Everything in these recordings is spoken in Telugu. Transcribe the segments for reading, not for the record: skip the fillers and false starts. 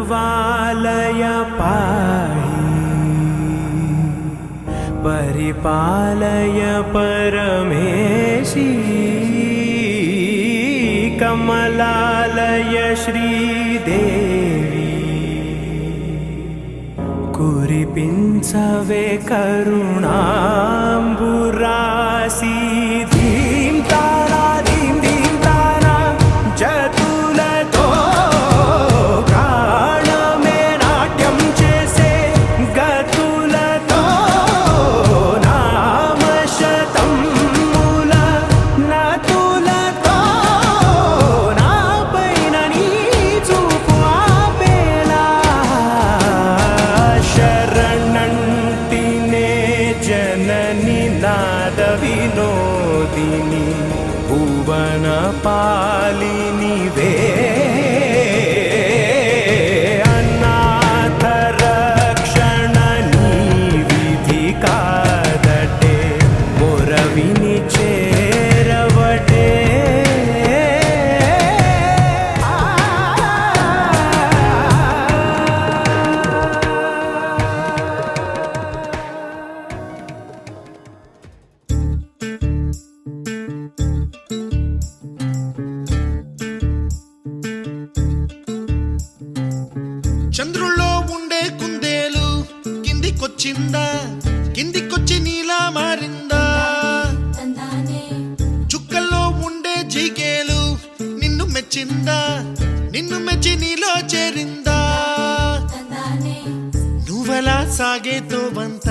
प्रणवालय पाहि परिपालय परमेशी कमलालय श्रीदेवी कुरिपिंचवे करुणांबुरासी धीम तारा धीम धीम तारा जतुलतो प्राणमे नाट्यं चेसे गतुलतो नामशतं मूल नतुलतो नापैन नी चूपु आपेला शरणंटिने जननी नाद विनोदिनी भुवन पालिनी वे अनाथ रक्षणनी विधि कादटे मोरविनी चेरवटे చంద్రుల్లో ఉండే కుందేలు కిందికొచ్చిందా కిందికొచ్చి నీలా మారిందా చుక్కల్లో ఉండే జిగేలు నిన్ను మెచ్చిందా నిన్ను మెచ్చి నీలో చేరిందా నువ్వలా సాగేతో బంత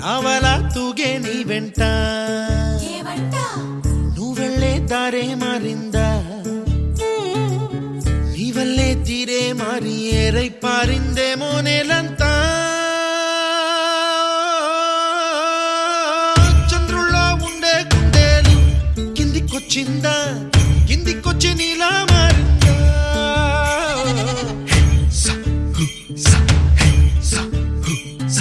నావలా తూగే నీ వెంట నువ్వెళ్ళే దారే మారిందా నీవల్లే తీరే మారి ఏరై పారిందేమో నేలంతా చంద్రుల్లో ఉండే కుందేలు కిందికొచ్చిందా కిందికొచ్చి నీలా మారిందా స హు స హే స హు స